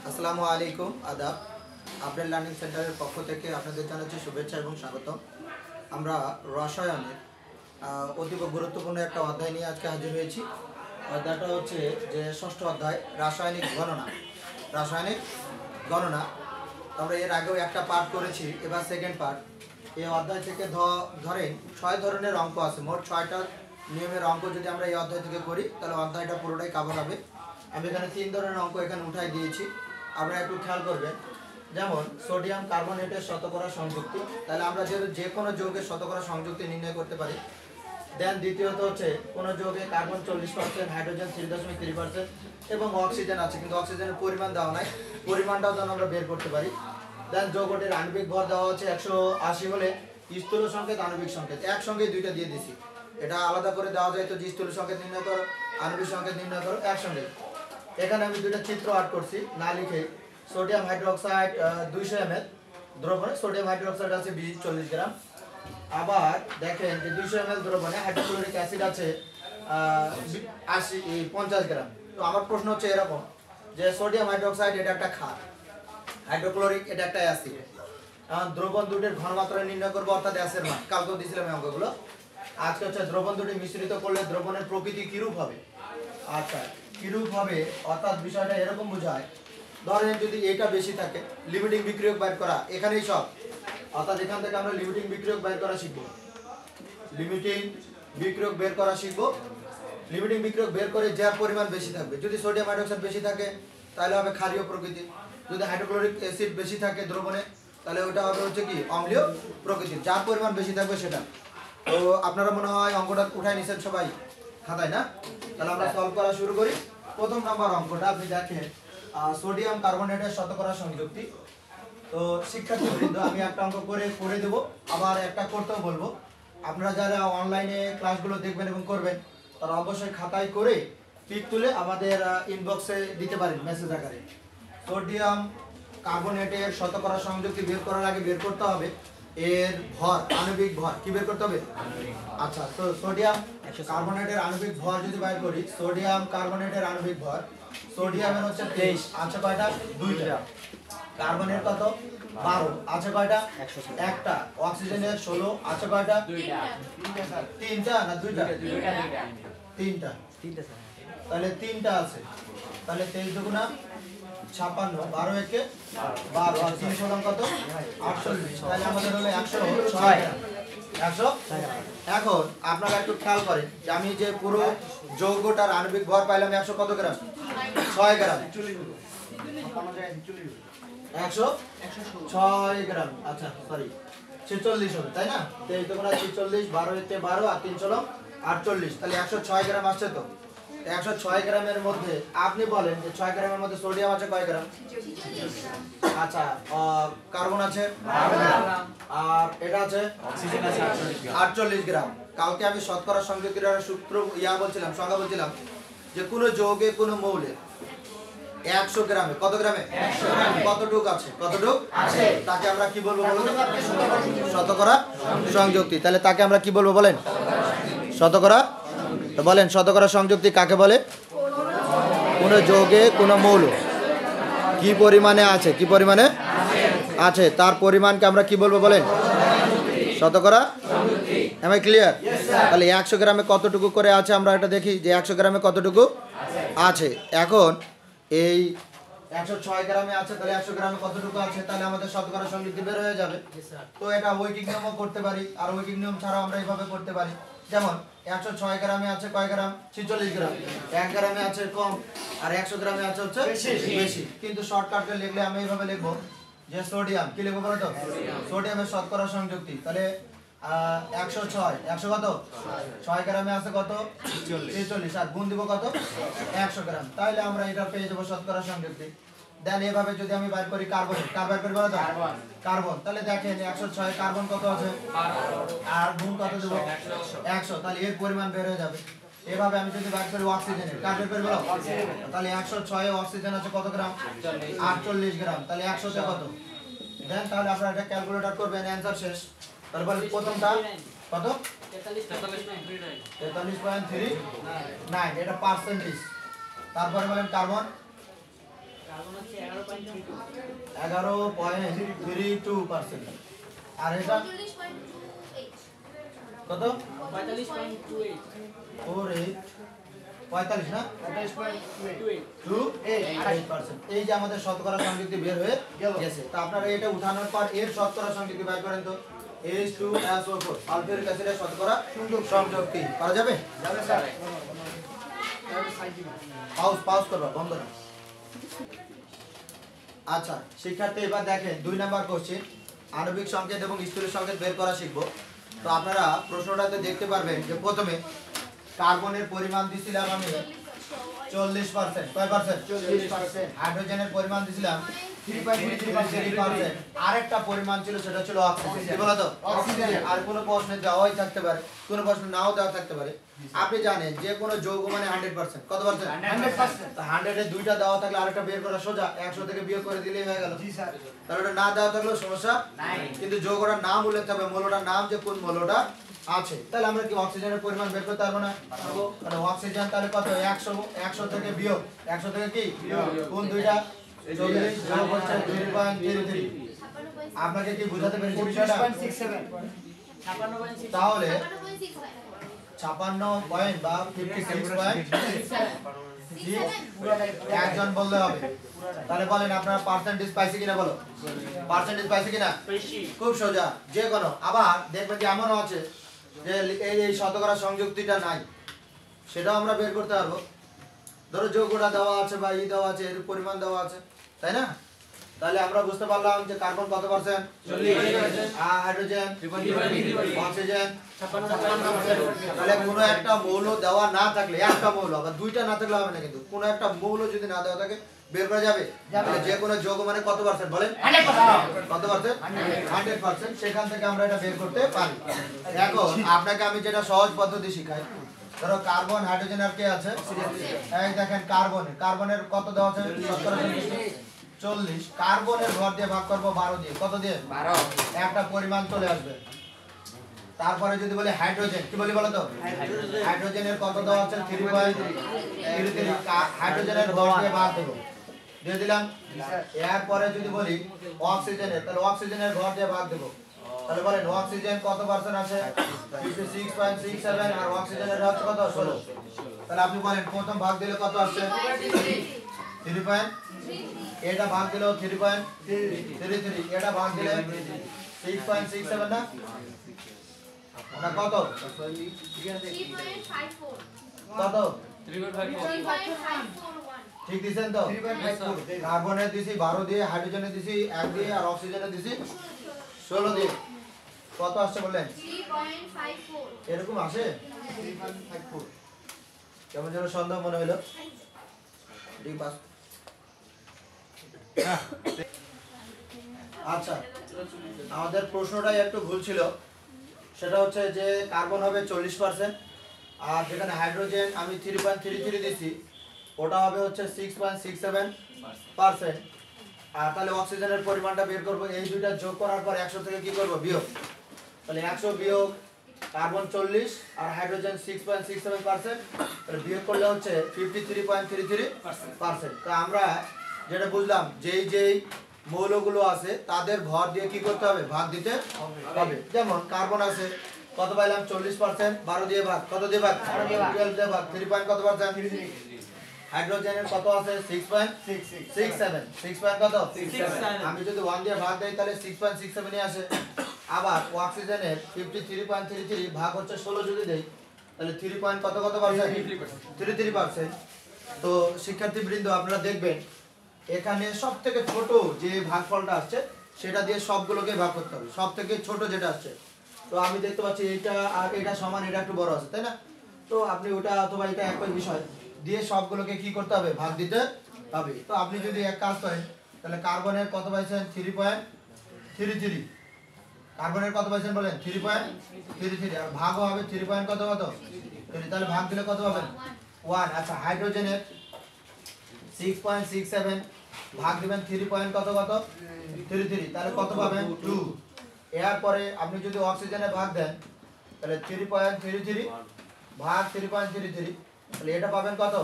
আসসালামু আলাইকুম আদাব। আপডেট লার্নিং সেন্টারের পক্ষ থেকে আপনাদের জানাচ্ছি শুভেচ্ছা এবং স্বাগত। আমরা রসায়নের অতীব গুরুত্বপূর্ণ একটা অধ্যায় নিয়ে আজকে হাজির হয়েছি। অধ্যায়টা হচ্ছে যে ষষ্ঠ অধ্যায় রাসায়নিক গণনা। রাসায়নিক গণনা আমরা এর আগেও একটা পার্ট করেছি, এবার সেকেন্ড পার্ট। এই অধ্যায় থেকে ধরেন 6 ধরনের অঙ্ক আছে, মোট 6টা নিয়মের অঙ্ক যদি আমরা এই অধ্যায় থেকে করি তাহলে অধ্যায়টা পুরোটাই কভার হবে। আমি এখানে 3 ধরনের অঙ্ক এখানে উঠাই দিয়েছি, আপনারা একটু খেয়াল করবেন। যেমন সোডিয়াম কার্বনেটের শতকরা সংযুক্তি, তাহলে আমরা যে কোনো যৌগের শতকরা সংযুক্তি নির্ণয় করতে পারি। দেন দ্বিতীয়ত হচ্ছে কোনো যৌগে কার্বন 40%, হাইড্রোজেন 3.3% এবং অক্সিজেন আছে, কিন্তু অক্সিজেনের পরিমাণ দেওয়া নাই, পরিমাণটাও যেন আমরা বের করতে পারি। দেন যৌগটির আণবিক ভর দেওয়া হচ্ছে 180 হলে স্থূল সংকেত আণবিক সংকেত একসঙ্গে দুইটা দিয়ে দিছি। এটা আলাদা করে দেওয়া যায় তো, যে স্থূল সংকেত নির্ণয় করো, আণবিক সংকেত নির্ণয় করো একসঙ্গে। এখানে আমি দুইটা চিত্র আর্ট করছি না লিখে। সোডিয়াম হাইড্রোক্সাইড 200 ml দ্রবণে সোডিয়াম হাইড্রোক্সাইড আছে 40 গ্রাম। আবার দেখেন যে 200 ml দ্রবণে হাইড্রোক্লোরিক অ্যাসিড আছে 50 গ্রাম। তো আমার প্রশ্ন হচ্ছে এরকম যে সোডিয়াম হাইড্রোক্সাইড এটা একটা ক্ষার, হাইড্রোক্লোরিক এটা একটা অ্যাসিড। দ্রবণ দুটির ঘনমাত্রা নির্ণয় করবো, অর্থাৎ অ্যাসের মান। কালকেও দিয়েছিলাম এই অঙ্কগুলো। আজকে হচ্ছে দ্রবণ দুটি মিশ্রিত করলে দ্রবণের প্রকৃতি কিরূপ হবে। আচ্ছা, কিরূপ হবে অর্থাৎ বিষয়টা এরকম বোঝায়, ধরেন যদি এটা বেশি থাকে, লিমিটিং বিক্রিয়ক বের করা এখানেই সব, অর্থাৎ এখান থেকে আমরা লিমিটিং বিক্রিয়ক বের করা শিখবো। লিমিটিং বিক্রিয়ক বের করা শিখবো। লিমিটিং বিক্রিয়ক বের করে যার পরিমাণ বেশি থাকবে, যদি সোডিয়াম হাইড্রোক্সাইড বেশি থাকে তাহলে হবে ক্ষারীয় প্রকৃতি, যদি হাইড্রোক্লোরিক অ্যাসিড বেশি থাকে দ্রবণে তাহলে ওটা হবে হচ্ছে কি অম্লীয় প্রকৃতির, যার পরিমাণ বেশি থাকবে সেটা। তো আপনারা মনে হয় অঙ্কটা উঠাই নিছেন সবাই খাতায় না? তাহলে আমরা সলভ করা শুরু করি। প্রথম নাম্বার অঙ্কটা আপনি দেখেন সোডিয়াম কার্বনেটের শতকরা সংযুক্তি। তো শিক্ষার্থীবৃন্দ আমি একটা অঙ্ক করে দেব, আবার একটা করতেও বলবো। আপনারা যারা অনলাইনে ক্লাসগুলো দেখবেন এবং করবেন তারা অবশ্যই খাতায় করে পিক তুলে আমাদের ইনবক্সে দিতে পারেন মেসেজ আকারে। সোডিয়াম কার্বনেটের শতকরা সংযুক্তি বের করার আগে বের করতে হবে এর ভর, আণবিক ভর। কি বের করতে হবে? আচ্ছা, তো সোডিয়াম কার্বনেটের আণবিক ভর যদি বের করি, সোডিয়াম কার্বনেটের আণবিক ভর, সোডিয়ামের হচ্ছে 23 আছে কয়টা? 2টা। কার্বনের কত? 12 আছে কয়টা? একটা। অক্সিজেনের 16 আছে কয়টা? 3টা না 2টা? 3টা। তাহলে 3টা আছে, তাহলে 23 দুগুণা 56, 12 একে 12 আর 3 সমান কত? 48। তাহলে আমাদের হলো 106 গ্রাম। 100। এখন আপনারা একটু খেয়াল করেন যে আমি যে পুরো যৌগটার আণবিক ভর পাইলাম 100 কত গ্রাম? 6 গ্রাম। 106 গ্রাম। আচ্ছা সরি 46 হবে, তাই না? 23 দুগুণা 46, 12 একে 12 আর 3 হলো 48। তাহলে 106 গ্রাম আসছে। তো 106 গ্রামের মধ্যে আপনি বলেন যে 6 গ্রামের মধ্যে সোডিয়াম আছে কয় গ্রাম? আচ্ছা, কার্বন আছে 12 গ্রাম, আর এটা আছে অক্সিজেন আছে 48 গ্রাম। কালকে আমি শতকরা সংযুক্তির সূত্র বলছিলাম, সংজ্ঞা বলছিলাম যে কোনো যৌগে কোনো মৌলের 100 গ্রামে কত গ্রামে? 100 গ্রামে কতটুক আছে? কতটুক আছে তাকে আমরা কি বলবো বলুন? শতকরা সংযুক্তি। তাহলে তাকে আমরা কি বলবো বলেন? শতকরা। তো বলেন শতকরা সংযুক্তি কাকে বলে? কোন যৌগে কোন মৌল কি পরিমাণে আছে, কি পরিমাণে আছে তার পরিমাণকে আমরা কি বলবো বলেন? শতকরা। Am I clear? তাহলে 100 গ্রামে কতটুকু করে আছে আমরা এটা দেখি যে 100 গ্রামে কতটুকু আছে। এখন এই 106 গ্রামে আছে, তাহলে 100 গ্রামে কতটুকু আছে, তাহলে আমাদের শতকরা সংযুক্তি বের হয়ে যাবে। তো এটা ঐকিক নিয়মও করতে পারি, আর ঐকিক নিয়ম ছাড়াও আমরা এইভাবে করতে পারি। যেমন 106 গ্রামে আছে কয় গ্রাম? 46 গ্রাম। 1 গ্রামে আছে কম, আর 100 গ্রামে আছে হচ্ছে বেশি। কিন্তু শর্টকাটে লিখলে আমি এইভাবে লিখবো যে সোডিয়াম, কি লিখবো বলো তো? সোডিয়ামের শতকরা সংযুক্তি। তাহলে 106, 100 কত? 6 গ্রামে আছে কত? 46, আর গুণ দিব কত? 100 গ্রাম। তাহলে আমরা এটা পেয়ে যাবো শতকরা সংযুক্তি। দেন এভাবে যদি আমি বাইর করি কার্বন, কার বাইর করি বলো তো? কার্বন। তাহলে দেখেন 106 কার্বন কত আছে? আর গুণ কত দেব? 100। তাহলে এর পরিমাণ বের হয়ে যাবে। এভাবে আমি যদি বাইর করি অক্সিজেনের, কার বের করি বলো? তাহলে 106 এ অক্সিজেন আছে কত গ্রাম? 48 গ্রাম। তাহলে 100 তে কত? দেন তাহলে আপনারা এটা ক্যালকুলেটর করবেন, অ্যানসার শেষ। তাহলে বলেন প্রথমটা কত? 43.39, এটা পার্সেন্টেজ। তারপরে বলেন কার্বন 11.32%। আর এটা কত? 45 না? 28%। এই যে আমাদের শতকরা সংযুক্তি বের হয়ে গেছে। তো আপনারা এটা উঠানোর পর এর শতকরা সংযুক্তি বের করেন তো। H2SO4 সালফিউরিক অ্যাসিডের শতকরা সংযুক্তি পাওয়া যাবে? যাবে স্যার। পাউজ করবা, বন্ধ না। আচ্ছা শিক্ষার্থী, এবার দেখেন 2 নাম্বার কোশ্চেন, আণবিক সংকেত এবং স্থূল সংকেত বের করা শিখবো। তো আপনারা প্রশ্নটাতে দেখতে পারবেন যে প্রথমে কার্বনের পরিমাণ দিছিলাম আমি 40%। কয় পার্সেন্ট? 40%। হাইড্রোজেনের পরিমাণ দিছিলাম 3.3%। আরেকটা পরিমাণ ছিল, সেটা ছিল অক্সিজেন। কি বলতো? অক্সিজেন। আর কোনো প্রশ্নে দেওয়াই থাকতে পারে, কোনো প্রশ্ন নাও দেওয়া থাকতে পারে। আপনি জানেন যে কোনো যৌগ মানে 100%। কত পার্সেন্ট? 100%। তো 100 এ দুইটা দেওয়া থাকলে আরেকটা বের করা সোজা, 100 থেকে বিয়োগ করে দিলেই হয়ে গেল। জি স্যার। তাহলে ওটা না দেওয়া থাকলেও সমস্যা নাই, কিন্তু যৌগটার নাম উল্লেখ হবে, মৌলটার নাম যে কোন মৌলটা আছে। তাহলে আমরা কি অক্সিজেনের পরিমাণ বের করতে পারবো না? পারবো। তাহলে অক্সিজেন তাহলে কত? 100 থেকে বিয়োগ 100 থেকে কি কোন দুইটা? 40 যোগ হচ্ছে 2.33। আপনাকে কি বোঝাতে পেরেছি বিষয়টা? 56.67। তাহলে 56 পয়েন্ট বা 56.67 একজন বললে হবে। তাহলে বলেন আপনারা পার্সেন্টেজ পাইছে কিনা, বলো পার্সেন্টেজ পাইছে কিনা? খুব সোজা, যে কোনো। আবার দেখবেন যে এমনও আছে যে এই শতকরা সংযুক্তিটা নাই, সেটাও আমরা বের করতে পারবো। ধরো যৌগটা দেওয়া আছে বা দেওয়া আছে, এর পরিমাণ দেওয়া আছে, তাই না? তাহলে আমরা বুঝতে পারলাম যে কার্বন কত পার্সেন্ট? 40%। আর হাইড্রোজেন, অক্সিজেন 56%। তাহলে কোনো একটা মৌল দেওয়া না থাকলে, একটা মৌল বা দুইটা না থাকলে হবে না, কিন্তু কোনো একটা মৌল যদি না দেওয়া থাকে বের করা যাবে। যে কোনো যৌগ মানে কত পার্সেন্ট বলেন? 100%। কত পার্সেন্ট? 100%। সেখান থেকে আমরা এটা বের করতে পারি। এখন আপনাকে আমি যেটা সহজ পদ্ধতি শিখাই, ধরো কার্বন, হাইড্রোজেন আর কে আছে? এই দেখেন কার্বনের কত দেওয়া আছে? 40। কার্বনের ভর দিয়ে ভাগ করব 12 দিয়ে। কত দিয়ে? 12। একটা পরিমাণ চলে আসবে। তারপরে যদি বলি হাইড্রোজেন, কি বলি বলো তো? হাইড্রোজেনের কত দেওয়া আছে? 3.33। হাইড্রোজেনের ভর দিয়ে ভাগ দেব, দিয়ে দিলাম। এরপরে যদি বলি অক্সিজেনের, তাহলে অক্সিজেনের ভর দিয়ে ভাগ দেব। তাহলে বলেন অক্সিজেন কত পার্সেন্ট আছে? 56.67। আর অক্সিজেনের হচ্ছে কত? 16। তাহলে আপনি বলেন প্রথম ভাগ দিলে কত আসছে? 3. এটা ভাগ দিলে 3.33। এটা ভাগ দিলে 6.67 না? না কত? কত? 3.54। ঠিক দিছেন তো? কার্বনে দিছি 12 দিয়ে, হাইড্রোজেনে দিছি 1 দিয়ে, আর অক্সিজেনে দিছি 16 দিয়ে। কত আসছে বলেন? 3.54। এরকম আসে? 3.54 কেমন যেন সন্দেহ মনে হলো। ঠিক পাস। আচ্ছা, আমাদের প্রশ্নটাই একটু ভুল ছিল। সেটা হচ্ছে যে কার্বন হবে 40%, আর যেখানে হাইড্রোজেন আমি 3.33 দিছি, ওটা হবে হচ্ছে 6.67%। আর তাহলে অক্সিজেনের পরিমাণটা বের করব। এই দুইটা যোগ করার পর 100 থেকে কি করব? বিয়োগ। তাহলে 100 বিয়োগ কার্বন 40 আর হাইড্রোজেন 6.67%, তাহলে বিয়োগ করলে হচ্ছে 53.33%। তো আমরা যেটা বুঝলাম, যেই মৌলগুলো আছে তাদের ভর দিয়ে কি করতে হবে? ভাগ দিতে হবে। যেমন কার্বন আছে কত পাইলাম? 40%, 12 দিয়ে ভাগ। কত দিয়ে ভাগ? 12 দিয়ে ভাগ। 3. কত পার্সেন্ট? হাইড্রোজেনের কত আছে? 6.67। 6. কত? 67। আমি যদি 1 দিয়ে ভাগ দেই তাহলে 6.67 এ আসে। আবার অক্সিজেনের 53.33 ভাগ হচ্ছে 16 যদি দেই, তাহলে 3. কত পার্সেন্ট? 33%। তো শিক্ষার্থীবৃন্দ, আপনারা দেখবেন এখানে সবথেকে ছোট যে ভাগফলটা আসছে সেটা দিয়ে সবগুলোকে ভাগ করতে হবে, সবথেকে ছোট যেটা আসছে। তো আমি দেখতে পাচ্ছি এটা আর এটা সমান, এটা একটু বড় আছে, তাই না? তো আপনি ওটা অথবা এটা একই বিষয় দিয়ে সবগুলোকে কি করতে হবে? ভাগ দিতে হবে। তো আপনি যদি এক কাজ করেন, তাহলে কার্বনের কত পাইছেন? 3.33। কার্বনের কত পাইছেন বলেন? 3.33। আর ভাগও হবে 3. কত? 3। তাহলে ভাগ দিলে কত পাবেন? 1। আচ্ছা, হাইড্রোজেনের 6.67 ভাগ দিবেন 3. কত? 33। তাহলে কত পাবেন? 2। এরপরে আপনি যদি অক্সিজেনে ভাগ দেন, তাহলে 3.33 ভাগ 3.33, তাহলে এটা পাবেন কত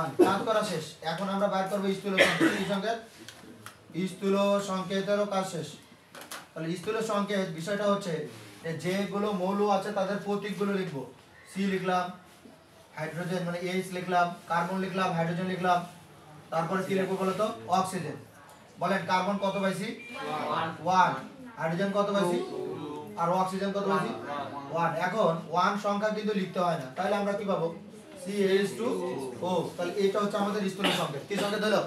1 কাজ করা শেষ এখন আমরা বের করব স্থূল সংকেত স্থূল সংকেতেরও কাজ শেষ তাহলে স্থূল সংকেত বিষয়টা হচ্ছে যেগুলো মৌল আছে তাদের প্রতীকগুলো লিখব সি লিখলাম হাইড্রোজেন মানে এইচ লিখলাম কার্বন লিখলাম হাইড্রোজেন লিখলাম তারপরে কি লিখব বলো তো অক্সিজেন বলেন কার্বন কত পাইছি 1 হাইড্রোজেন কত পাইছি আর অক্সিজেন কত পাইছি 1 এখন 1 সংখ্যা কিন্তু লিখতে হয় না তাহলে আমরা কি পাবো CH2O তাহলে এটা হচ্ছে আমাদের স্থূল সংকেত কি সংকেত হলো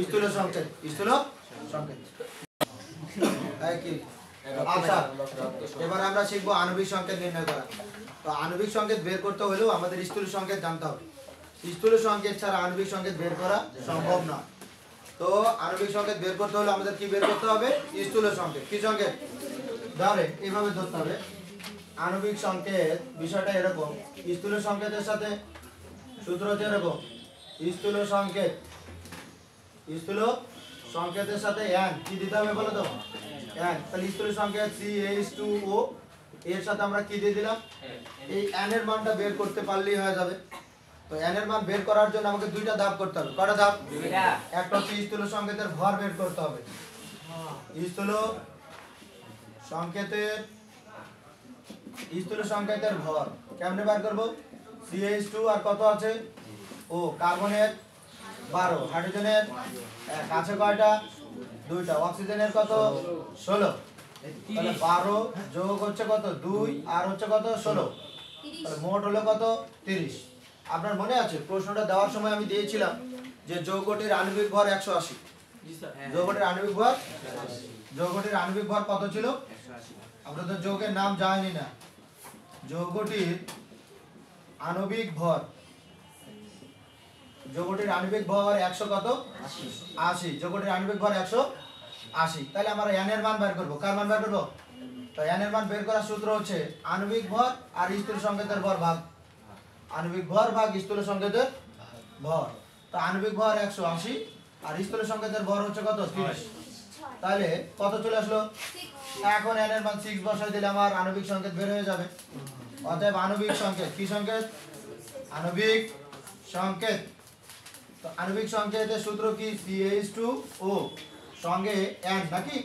স্থূল সংকেত কি আচ্ছা এবার আমরা শিখব আণবিক সংকেত নির্ণয় করা তো আণবিক সংকেত বের করতে হলেও আমাদের স্থূল সংকেত জানতে হবে স্থূল সংকেত ছাড়া আণবিক সংকেত বের করা সম্ভব না তো আণবিক সংকেত বের করতে হলে আমাদের কি বের করতে হবে স্থূল সংকেত কি সংকেত ধরে এইভাবে ধরতে হবে আণবিক সংকেত বিষয়টা এরকম স্থূল সংকেতের সাথে সূত্র হচ্ছে এরকম স্থূল সংকেতের সাথে n কি দিতে হবে বলো তো n তাহলে স্থূল সংকেত CH2O এর সাথে আমরা কি দিয়ে দিলাম এই n এর মানটা বের করতে পারলেই হয়ে যাবে তো n এর মান বের করার জন্য আমাকে দুইটা ধাপ করতে হবে কয়টা ধাপ দুইটা একটা হচ্ছে স্থূল সংকেতের ভর বের করতে হবে স্থূল সংকেতের ভর কেমনে বের করব CH2 আর কত আছে ও কার্বনের 12 হাইড্রোজেনের কাছে কয়টা দুইটা অক্সিজেনের কত 16 তাহলে 12 যোগ হচ্ছে কত 2 আর হচ্ছে কত 16 তাহলে মোট হলো কত 30 আপনার মনে আছে প্রশ্নটা দেওয়ার সময় আমি দিয়েছিলাম যে যৌগটির আণবিক ভর 180 জি স্যার যৌগটির আণবিক ভর কত ছিল 180 আমরা তো যৌগের নাম জানি না যৌগটির আণবিক ভর 100 কত 80 যৌগটির আণবিক ভর 180 তাহলে আমরা n এর মান বের করব কার মান বের করব তো n এর মান বের করার সূত্র হচ্ছে আণবিক ভর আর স্থূল সংকেতের ভর ভাগ আণবিক ভর ভাগ স্থূল সংকেতের ভর তো আণবিক ভর 180 আর স্থূল সংকেতের ভর হচ্ছে কত 30 তাহলে কত চলে আসলো 6 এখন n এর মান 6 বসাই দিলে আমার আণবিক সংকেত বের হয়ে যাবে অতএব আণবিক সংকেত কি সংকেত আণবিক সংকেত তো আণবিক সংকেতের সূত্র কি CH2O সঙ্গে n নাকি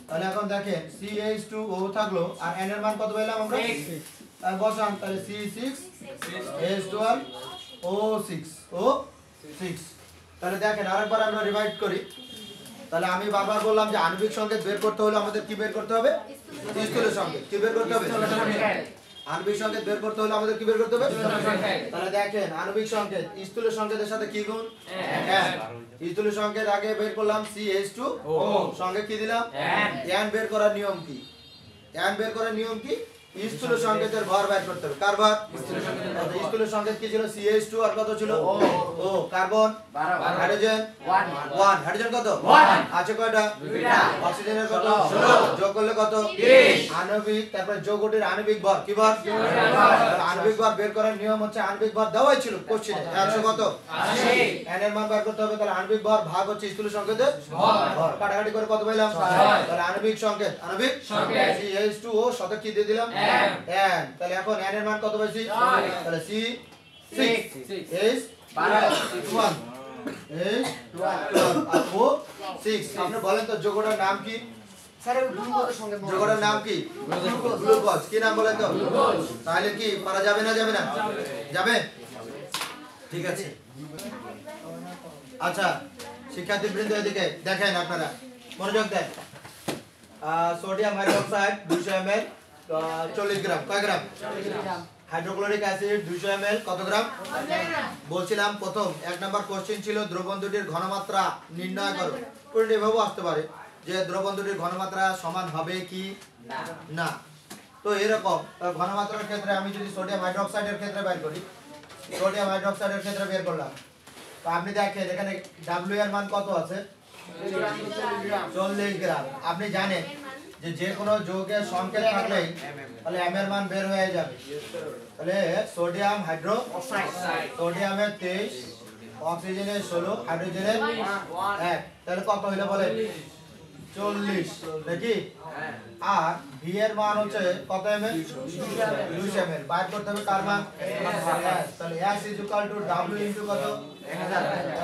তাহলে এখন দেখেন CH2O থাকলো আর n এর মান কত পেলাম আমরা 6 তাহলে বসান তাহলে C6H12O6 তাহলে দেখেন আরেকবার আমরা রিভাইড করি তাহলে আমি বারবার বললাম যে আণবিক সংকেত বের করতে হলে আমাদের কি বের করতে হবে স্থূল সংকেত কি বের করতে হবে আণবিক সংকেত বের করতে হলে আমাদের কি বের করতে হবে তাহলে দেখেন আণবিক সংকেত স্থূল সংকেতের সাথে কি গুণ n স্থূল সংকেত আগে বের করলাম CH2O সঙ্গে কি দিলাম n বের করার নিয়ম কি স্থূল সংকেতের ভর বের করতে হবে কার ভর স্থূল সংকেত কি ছিল CH2 আর কত ছিল ও কার্বন 12 হাইড্রোজেন 1 হাইড্রোজেন কত 1 আছে কয়টা দুইটা অক্সিজেনের কত 16 যোগ করলে কত 30 আণবিক তারপর যৌগটির আণবিক ভর কি ভর আণবিক ভর বের করার নিয়ম হচ্ছে আণবিক ভর দেওয়াই ছিল কোশ্চেনে 100 কত 80 n এর মান বের করতে হবে তাহলে আণবিক ভর ভাগ হচ্ছে স্থূল সংকেতের ভর কাটাকাটি করে কত পেলাম তাহলে আণবিক সংকেত CH2O সাথে কি দিয়ে দিলাম n তাহলে এখন n এর মান কত পাইছি তাহলে C6 H12 আর O6 আপনি বলেন তো যৌগটার নাম কি স্যার গ্লুকোজের সঙ্গে যৌগটার নাম কি গ্লুকোজ কি নাম বলেন তো তাহলে কি পারা যাবে না যাবে ঠিক আছে আচ্ছা শিক্ষার্থীবৃন্দ এদিকে দেখেন আপনারা মনোযোগ দেন সোডিয়াম হাইড্রোক্সাইড 200 ml 40 গ্রাম কয় গ্রাম 40 গ্রাম হাইড্রোক্লোরিক অ্যাসিড 200 ml কত গ্রাম বলছিলাম প্রথম এক নাম্বার কোশ্চেন ছিল দ্রবণ দুটির ঘনমাত্রা নির্ণয় করো কোনটি এভাবে আসতে পারে যে দ্রবণ দুটির ঘনমাত্রা সমান হবে কি না তো এরকম ঘনমাত্রার ক্ষেত্রে আমি যদি সোডিয়াম হাইড্রোক্সাইডের ক্ষেত্রে বের করি সোডিয়াম হাইড্রোক্সাইডের ক্ষেত্রে বের করলাম তো আপনি দেখেন এখানে W এর মান কত আছে 40 গ্রাম আপনি জানেন যে কোনো যৌগের সংকেত থাকলেই তাহলে m এর মান বের হয়ে যাবে তাহলে সোডিয়াম হাইড্রোক্সাইড সোডিয়ামের 23 অক্সিজেনের 16 হাইড্রোজেনের 1 তাহলে কত হলো বলেন 40 দেখি আর ভি এর মান হচ্ছে কত এমএল 200 এমএল বাইর করতে হবে কার মান তাহলে S W ইনটু কত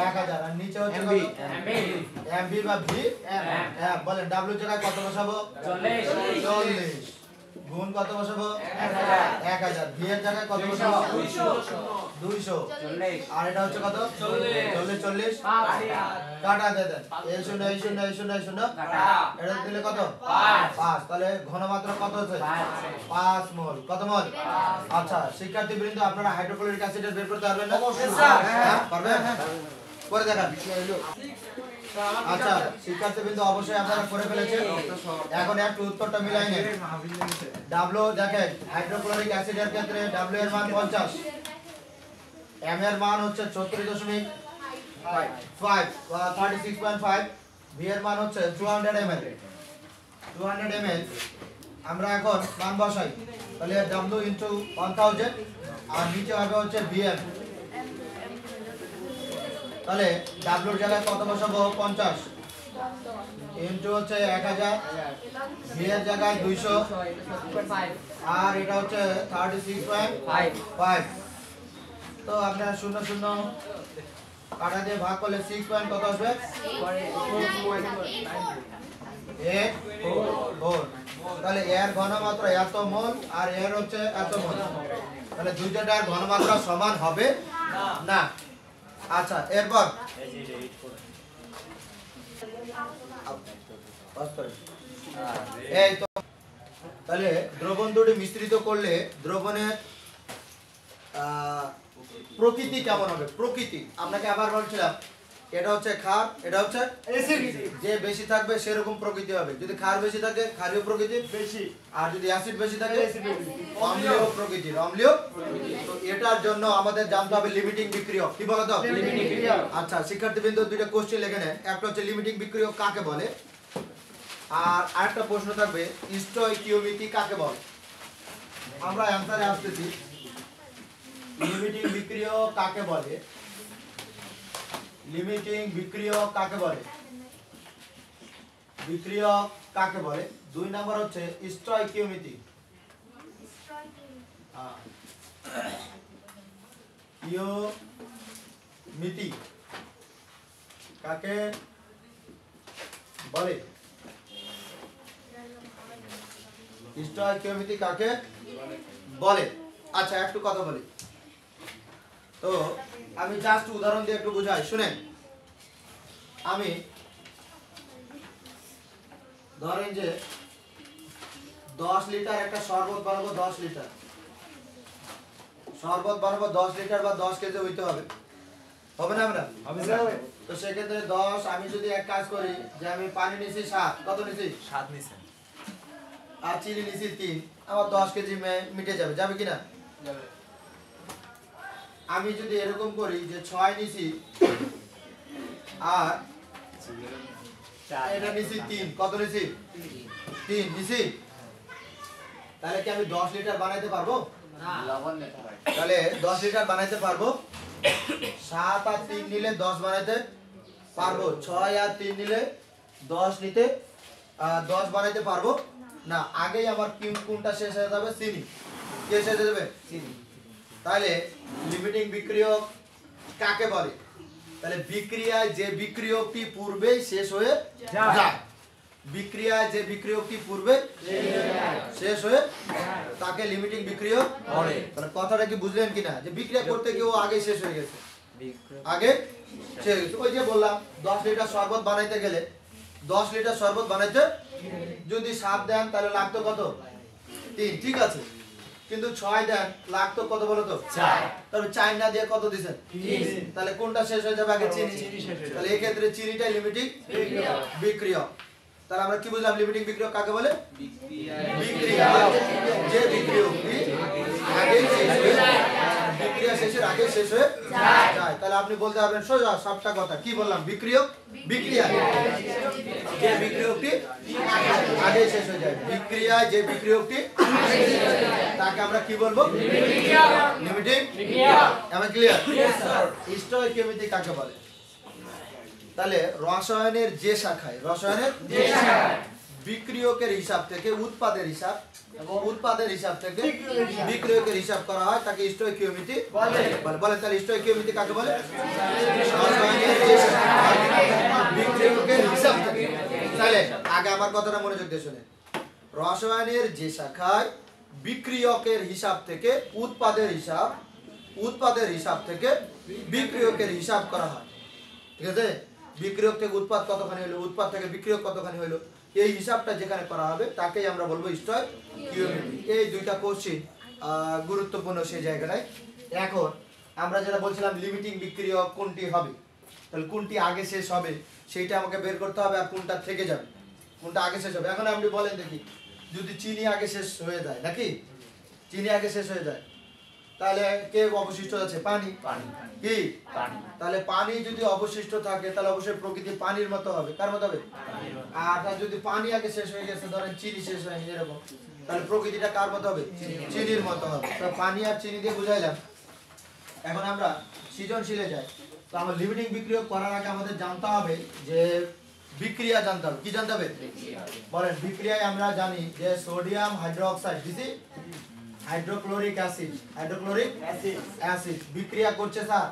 1000 আর নিচে হচ্ছে কত এমবি বা ভি এম বলেন W জায়গায় কত বসাবো 40 গুণ কত বসাবো 1000 ভি এর জায়গায় কত বসাবো 200 আর এটা হচ্ছে কত 40 কাটা দিয়ে দেন এই শূন্য এটা দিলে কত 5 তাহলে ঘনমাত্রা কত হচ্ছে 5 মোল কত মোল আচ্ছা শিক্ষার্থীবৃন্দ আপনারা হাইড্রোক্লোরিক অ্যাসিডের বের করতে পারবেন না হ্যাঁ পারবেন করে দেখান আচ্ছা শিক্ষার্থীবৃন্দ অবশ্যই আপনারা করে ফেলেছেন এখন একটু উত্তরটা মিলাই নেন W দেখেন হাইড্রোক্লোরিক অ্যাসিডের ক্ষেত্রে W এর মান 50 M এর মান হচ্ছে 34.5 36.5 V এর মান হচ্ছে 200 ml আমরা এখন মান বসাই তাহলে W ইনটু 1000 আর নিচে হবে হচ্ছে Vm তাহলে W এর জায়গায় কত বসাবো 50 ইনটু হচ্ছে 1000 V এর জায়গায় 200 আর এটা হচ্ছে 36.5 তো আপনারা 0 কাটা দিয়ে ভাগ করলে 6 পয়েন্ট কত আসবে 4 তাহলে এর ঘনমাত্রা এত মোল আর এর হচ্ছে এত মোল তাহলে দুইটার ঘনমাত্রা সমান হবে না আচ্ছা এরপর এই তো তাহলে দ্রবণ দুটি মিশ্রিত করলে দ্রবণের প্রকৃতি কেমন হবে প্রকৃতি আপনাকে আবার বলছিলাম এটা হচ্ছে ক্ষার এটা হচ্ছে অ্যাসিড যে বেশি থাকবে সেরকম প্রকৃতি হবে যদি ক্ষার বেশি থাকে ক্ষারীয় প্রকৃতি বেশি আর যদি অ্যাসিড বেশি থাকে অম্লীয় প্রকৃতি অম্লীয় তো এটার জন্য আমাদের জানতে হবে লিমিটিং বিক্রিয়ক কি বলতো লিমিটিং বিক্রিয়ক আচ্ছা শিক্ষার্থীবৃন্দ দুইটা কোশ্চেন লিখে নেন একটা হচ্ছে লিমিটিং বিক্রিয়ক কাকে বলে আর আরেকটা প্রশ্ন থাকবে স্টয়কিওমেট্রি কাকে বলে আমরা অ্যানসারে আসতেছি লিমিটিং বিক্রিয়ক কাকে বলে লিমিটিং বিক্রিয়ক কাকে বলে বিক্রিয়ক কাকে বলে দুই নাম্বার হচ্ছে স্টয়কিওমেট্রি কিওমিতি কাকে বলে স্টয়কিওমেট্রি কাকে বলে আচ্ছা একটু কথা বলি তো আমি জাস্ট উদাহরণ দিয়ে একটু বুঝাই শুনেন আমি ধরেন যে 10 লিটার একটা শরবত বানাবো 10 লিটার শরবত বানাবো 10 লিটার বা 10 কেজি হইতে হবে হবে না আমরা হবে তো সেক্ষেত্রে 10 আমি যদি এক কাজ করি যে আমি পানি নিছি 7 কত নিছি 7 নিছি আর চিনি নিছি 3 আমার 10 কেজি মিটে যাবে যাবে কিনা যাবে আমি যদি এরকম করি যে 6 নিছি আর এটা নিছি 3 কত নিছি 3 নিছি তাহলে কি আমি 10 লিটার বানাইতে পারবো না লবণ নিতে হয় তাহলে 10 লিটার বানাইতে পারবো 7 আর 3 নিলে 10 বানাইতে পারবো 6 আর 3 নিলে 10 নিতে 10 বানাইতে পারবো না আগেই আমার কোনটা শেষ হয়ে যাবে চিনি কে শেষ হয়ে যাবে চিনি তাহলে লিমিটিং বিক্রিয়ক কাকে বলে তাহলে বিক্রিয়ায় যে বিক্রিয়কটি পূর্বেই শেষ হয়ে যায় বিক্রিয়ায় যে বিক্রিয়কটি পূর্বে শেষ হয়ে তাকে লিমিটিং বিক্রিয়ক বলে তাহলে কথাটা কি বুঝলেন কিনা যে বিক্রিয়া করতে গিয়ে ও আগে শেষ হয়ে গেছে আগে শেষ হয়ে গেছে ওই যে বললাম 10 লিটার শরবত বানাইতে গেলে 10 লিটার শরবত বানাইতে যদি 7 দেন তাহলে লাগতো কত 3 ঠিক আছে কিন্তু 6 দেন লাগতো কত বলো তো 4 তাহলে 4 না দিয়ে কত দিবেন 3 তাহলে কোনটা শেষ হয়ে যাবে আগে চিনি তাহলে এই ক্ষেত্রে চিনিটাই লিমিটিং বিক্রিয়ক তাহলে আমরা কি বুঝলাম লিমিটিং বিক্রিয়ক কাকে বলে বিক্রিয়া যে বিক্রিয়কটি আগে শেষ হয়ে বিক্রিয়া শেষের আগে শেষ হয়ে যায় তাহলে আপনি বলতে পারবেন সোজা সবটা কথা কি বললাম বিক্রিয়ক বিক্রিয়া যে বিক্রিয়কটি আগে শেষ হয়ে যায় বিক্রিয়ায় যে বিক্রিয়কটি তাকে আমরা কি বলবো লিমিটিং বিক্রিয়া আমি ক্লিয়ার স্টয়কিওমেট্রি কাকে বলে তাহলে রসায়নের যে শাখায় বিক্রিয়কের হিসাব থেকে উৎপাদের হিসাব এবং উৎপাদের হিসাব থেকে বিক্রিয়কের হিসাব করা হয় তাকে স্টোইকিওমেট্রি বলে। বলে তাহলে স্টোইকিওমেট্রি কাকে বলে? রসায়নের যে শাখায় বিক্রিয়কের হিসাব থেকে। তাহলে আগে আমার কথাটা মনোযোগ দিয়ে শুনে, রসায়নের যে শাখায় বিক্রিয়কের হিসাব থেকে উৎপাদের হিসাব থেকে বিক্রিয়কের হিসাব করা হয়, ঠিক আছে? বিক্রিয়ক থেকে উৎপাদ কতখানি হলো, উৎপাদ থেকে বিক্রিয়ক কতখানি হলো, এই হিসাবটা যেখানে করা হবে তাকেই আমরা বলবো স্টোইকিওমেট্রি। এই দুইটা কোশ্চেন গুরুত্বপূর্ণ সেই জায়গাটায়। এখন আমরা যেটা বলছিলাম লিমিটিং বিক্রিয়ক কোনটি হবে, তাহলে কোনটি আগে শেষ হবে সেইটা আমাকে বের করতে হবে, আর কোনটা থেকে যাবে, কোনটা আগে শেষ হবে। এখন আপনি বলেন দেখি, যদি চিনি আগে শেষ হয়ে যায়, নাকি চিনি আগে শেষ হয়ে যায়, তাহলে কে অবশিষ্ট আছে? পানি। কি? তাহলে পানি যদি অবশিষ্ট থাকে তাহলে অবশ্যই প্রকৃতি পানির মতো হবে। কার মতো হবে? আর যদি পানি আগে শেষ হয়ে গেছে, ধরেন চিনি শেষ হয়নি এরকম, তাহলে প্রকৃতিটা কার মতো হবে? চিনির মতো হবে। তো পানি আর চিনি দিয়ে বুঝাইলাম। এখন আমরা সৃজনশীলে যাই। তো আমার লিমিটিং বিক্রিয়ক করার আগে আমাদের জানতে হবে যে বিক্রিয়া জানতে হবে। কি জানতে হবে? বলেন। বিক্রিয়ায় আমরা জানি যে সোডিয়াম হাইড্রোক্সাইড, দিছি হাইড্রোক্লোরিক অ্যাসিড বিক্রিয়া করছে স্যার।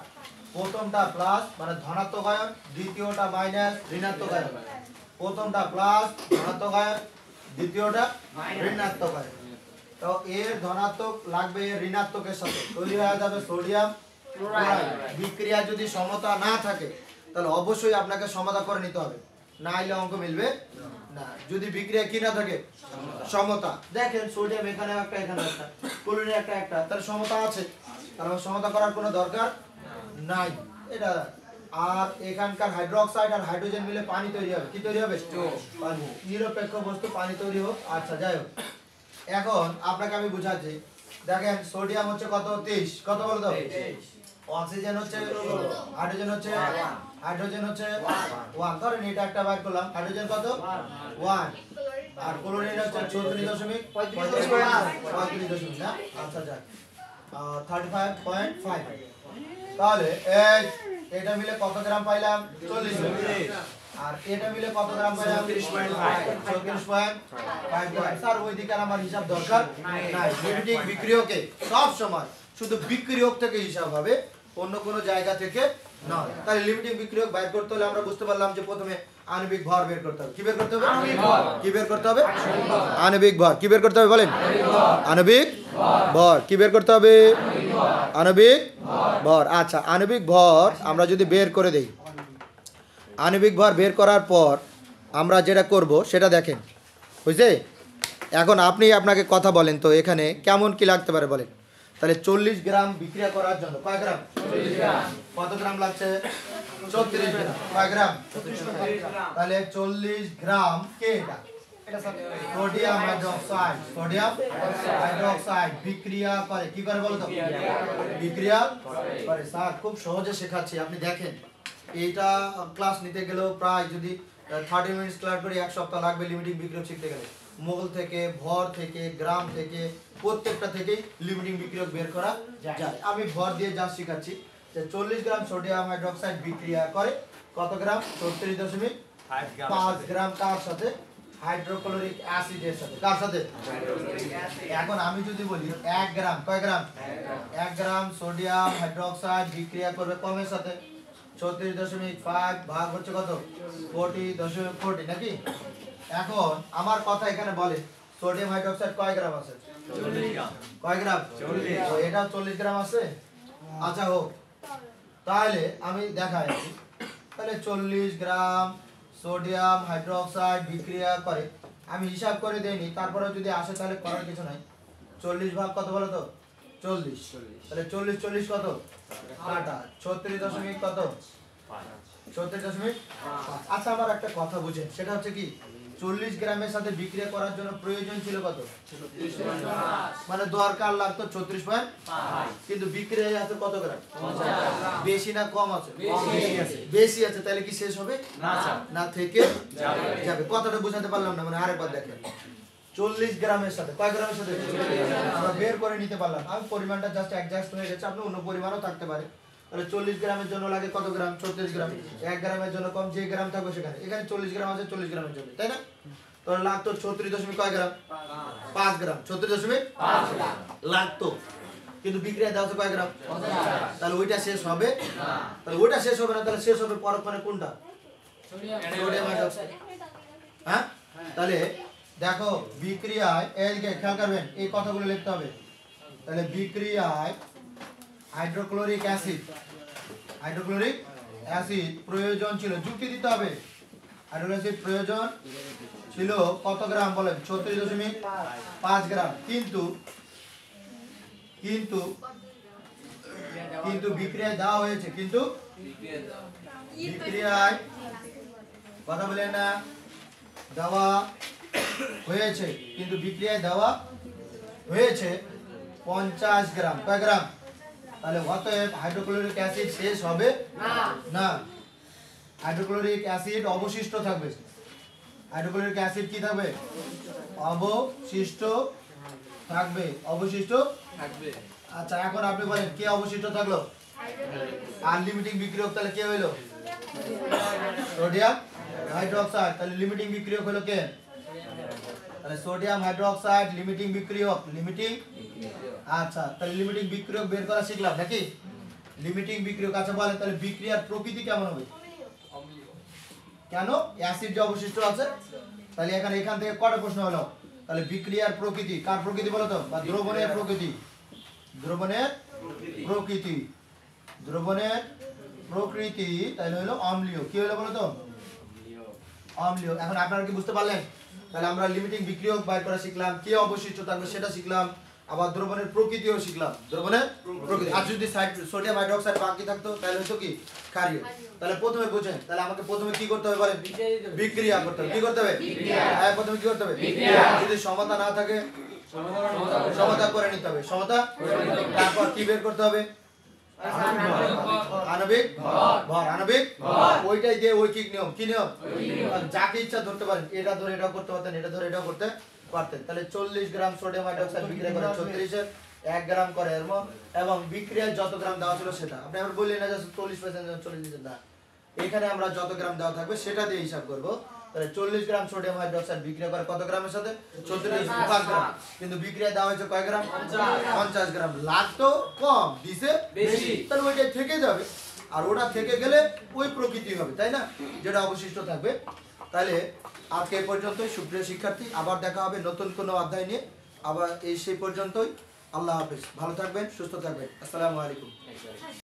প্রথমটা প্লাস মানে ধনাত্মক আয়ন, দ্বিতীয়টা মাইনাস ঋণাত্মক আয়ন। প্রথমটা প্লাস ধনাত্মক আয়ন, দ্বিতীয়টা ঋণাত্মক আয়ন। তো এর ধনাত্মক লাগবে ঋণাত্মকের সাথে, তৈরি হয়ে যাবে সোডিয়াম ক্লোরাইড। বিক্রিয়া যদি সমতা না থাকে তাহলে অবশ্যই আপনাকে সমতা করে নিতে হবে, না হলে অঙ্ক মিলবে না। যদি বিক্রিয়া কি না থাকে? সমতা। দেখেন সোডিয়াম এখানে একটা, এখানে একটা, ক্লোরিন একটা, তাহলে সমতা আছে, তাহলে সমতা করার কোনো দরকার নাই। এটা আর এখানকার হাইড্রোক্সাইড আর হাইড্রোজেন মিলে পানি তৈরি হবে। কি তৈরি হবে? পানি। নিরপেক্ষ বস্তু পানি তৈরি হোক। আচ্ছা যাই হোক, এখন আপনাকে আমি বুঝাচ্ছি। দেখেন সোডিয়াম হচ্ছে কত? 23। কত বলো তো? অক্সিজেন হচ্ছে, হাইড্রোজেন হচ্ছে 1। ধরেন এটা একটা বার করলাম, হাইড্রোজেন কত? 1। আর ক্লোরিন হচ্ছে 34.35 না? আচ্ছা যাক 35.5। তাহলে এটা মিলে কত গ্রাম পাইলাম? 40 গ্রাম। আর এটা মিলে কত গ্রাম পাইলাম? 34.5। স্যার ওইদিকে আমার হিসাব দরকার নাই। লিমিটিং বিক্রিয়কে সব সময় শুধু বিক্রিয়ক থেকে হিসাব হবে, অন্য কোনো জায়গা থেকে নয়। তাহলে লিমিটিং বিক্রিয়ক বের করতে হলে আমরা বুঝতে পারলাম যে প্রথমে আণবিক ভর বের করতে হবে। কি বের করতে হবে? কি বের করতে হবে? আণবিক ভর। কি বের করতে হবে বলেন? আণবিক ভর। কি বের করতে হবে? আণবিক ভর। আচ্ছা আণবিক ভর আমরা যদি বের করে দেই, আণবিক ভর বের করার পর আমরা যেটা করব সেটা দেখেন, বুঝছে? এখন আপনি আপনাকে কথা বলেন তো এখানে কেমন কি লাগতে পারে বলেন। তাহলে 40 গ্রাম বিক্রিয়া করার জন্য কয় গ্রাম? 40 গ্রাম। কত গ্রাম লাগছে? 34 গ্রাম। কয় গ্রাম? তাহলে 40 গ্রাম কে এটা? এটা সোডিয়াম হাইড্রোক্সাইড বিক্রিয়া করে। কি করে বলো তো? বিক্রিয়া করে। স্যার খুব সহজে শেখাচ্ছি, আপনি দেখেন। এইটা ক্লাস নিতে গেলেও প্রায় যদি 30 মিনিট ক্লাস করে 1 সপ্তাহ লাগবে লিমিটিং বিক্রিয়ক শিখতে গেলে। মোল থেকে, ভর থেকে, গ্রাম থেকে, প্রত্যেকটা থেকেই লিমিটিং বিক্রিয়ক বের করা যায়। আমি ভর দিয়ে যা শেখাচ্ছি যে 40 গ্রাম সোডিয়াম হাইড্রোক্সাইড বিক্রিয়া করে কত গ্রাম? 34.5 গ্রাম। কার সাথে? হাইড্রোক্লোরিক অ্যাসিডের সাথে। কার সাথে? এখন আমি যদি বলি 1 গ্রাম, কয় গ্রাম? 1 গ্রাম সোডিয়াম হাইড্রোক্সাইড বিক্রিয়া করবে কমের সাথে 34.5 ভাগ হচ্ছে কত? 40.40 নাকি? এখন আমার কথা এখানে বলে সোডিয়াম হাইড্রোক্সাইড কয় গ্রাম আছে? 40 গ্রাম। কয় গ্রাম? 40। তো এটা 40 গ্রাম আছে। আচ্ছা হোক, তাহলে আমি দেখাই। তাহলে 40 গ্রাম সোডিয়াম হাইড্রোক্সাইড বিক্রিয়া করে, আমি হিসাব করে দেইনি, তারপরে যদি আসে তাহলে করার কিছু নাই। 40 ভাগ কত বলো তো? 40। তাহলে 40 কত? কাটা 36 কত? 36.5। আচ্ছা আমার একটা কথা বুঝেন, সেটা হচ্ছে কি 40 গ্রামের সাথে বিক্রিয়া করার জন্য প্রয়োজন ছিল কত? মানে দরকার লাগতো 36.5, কিন্তু বিক্রিয়ায় আছে কত গ্রাম? বেশি না কম আছে? বেশি আছে। তাহলে কি শেষ হবে? না থেকে যাবে। কথাটা বুঝাতে পারলাম না, মানে আরেকবার দেখেন। 40 গ্রামের সাথে কয় গ্রামের সাথে? আমরা বের করে নিতে পারলাম। আমি পরিমাণটা জাস্ট অ্যাডজাস্ট হয়ে গেছে, আপনি অন্য পরিমাণও থাকতে পারে। তাহলে 40 গ্রামের জন্য লাগে কত গ্রাম? 36 গ্রাম। 1 গ্রামের জন্য কম, যে গ্রাম থাকবে সেখানে। এখানে 40 গ্রাম আছে, 40 গ্রামের জন্য, তাই না? তাহলে লাগতো 36 কয় গ্রাম? 5 গ্রাম। 36.5 লাগতো, কিন্তু বিক্রিয়া দেওয়া হচ্ছে কয় গ্রাম? তাহলে ওইটা শেষ হবে না। তাহলে ওইটা শেষ হবে না, তাহলে শেষ হবে পরক্ষণে কোনটা? Sodium hydroxide. হ্যাঁ, তাহলে দেখো বিক্রিয়ায় এইদিকে খেয়াল করবেন, এই কথাগুলো লিখতে হবে। তাহলে বিক্রিয়ায় হাইড্রোক্লোরিক অ্যাসিড প্রয়োজন ছিল, যুক্তি দিতে হবে। হাইড্রোক্লোরিক অ্যাসিড প্রয়োজন ছিল কত গ্রাম বলেন? 36.5 গ্রাম। কিন্তু কিন্তু কিন্তু বিক্রিয়ায় দেওয়া হয়েছে, কিন্তু বিক্রিয়ায় কথা বলেন না, দেওয়া হয়েছে, কিন্তু বিক্রিয়ায় দেওয়া হয়েছে 50 গ্রাম। কয় গ্রাম? তাহলে অতএব হাইড্রোক্লোরিক অ্যাসিড শেষ হবে না, হাইড্রোক্লোরিক অ্যাসিড অবশিষ্ট থাকবে। হাইড্রোক্লোরিক অ্যাসিড কি থাকবে? অবশিষ্ট থাকবে, অবশিষ্ট থাকবে। আচ্ছা, এখন আপনি বলেন কে অবশিষ্ট থাকলো? আর লিমিটিং বিক্রিয়ক তাহলে কে হইলো? Sodium hydroxide. তাহলে লিমিটিং বিক্রিয়ক হলো কে? তাহলে সোডিয়াম হাইড্রোক্সাইড লিমিটিং বিক্রিয়ক, লিমিটিং। আচ্ছা, তাহলে লিমিটিং বিক্রিয়ক বের করা শিখলাম নাকি? লিমিটিং বিক্রিয়ক। আচ্ছা বলেন তাহলে বিক্রিয়ার প্রকৃতি কেমন হবে? কেন? অ্যাসিড যে অবশিষ্ট আছে। তাহলে এখান থেকে কটা প্রশ্ন হলো? তাহলে বিক্রিয়ার প্রকৃতি, কার প্রকৃতি বলো তো? বা দ্রবণের প্রকৃতি, দ্রবণের প্রকৃতি, দ্রবণের প্রকৃতি তাহলে হলো অম্লীয়। কি হলো বলো তো? অম্লীয়। এখন আপনারা কি বুঝতে পারলেন? তাহলে আমরা লিমিটিং বিক্রিয়ক বাইর করা শিখলাম, কে অবশিষ্ট থাকবে সেটা শিখলাম, আবার দ্রবণের প্রকৃতিও শিখলাম, দ্রবণের প্রকৃতি। আর যদি সোডিয়াম হাইড্রোক্সাইড বাকি থাকতো তাহলে হতো কি? ক্ষারীয়। তাহলে প্রথমে বুঝেন, তাহলে আমাকে প্রথমে কি করতে হবে বলেন? বিক্রিয়া করতে হবে। কি করতে হবে? হ্যাঁ, প্রথমে কি করতে হবে? যদি সমতা না থাকে সমতা করে নিতে হবে, সমতা। তারপর কি বের করতে হবে? আণবিক ভর, আণবিক ওইটাই দিয়ে ঐকিক নিয়ম। কি নিয়ম? যাকে ইচ্ছা ধরতে পারেন, এটা ধরে এটাও করতে পারতেন, এটা ধরে এটাও করতে পারতেন। তাহলে 40 গ্রাম সোডিয়াম হাইড্রোক্সাইড বিক্রিয়া করে 36 1 গ্রাম করে এর মধ্যে, এবং বিক্রিয়ায় যত গ্রাম দেওয়া ছিল সেটা আপনি আবার বললেন না যে 40% 40 না, এখানে আমরা যত গ্রাম দেওয়া থাকবে সেটা দিয়ে হিসাব করব। তাহলে 40 গ্রাম সোডিয়াম হাইড্রোক্সাইড বিক্রিয়া করে কত গ্রামের সাথে? 36.5 গ্রাম। কিন্তু বিক্রিয়া দেওয়া হয়েছে কয় গ্রাম? 50 গ্রাম। লাগতো কম, দিছে বেশি, তাহলে ওইটা থেকে যাবে। আর ওটা থেকে গেলে ওই প্রকৃতি হবে, তাই না, যেটা অবশিষ্ট থাকবে। তাহলে আজকে এই পর্যন্তই সুপ্রিয় শিক্ষার্থী, আবার দেখা হবে নতুন কোনো অধ্যায় নিয়ে। আবার সেই পর্যন্তই। আল্লাহ হাফেজ, ভালো থাকবেন, সুস্থ থাকবেন। আসসালামু আলাইকুম।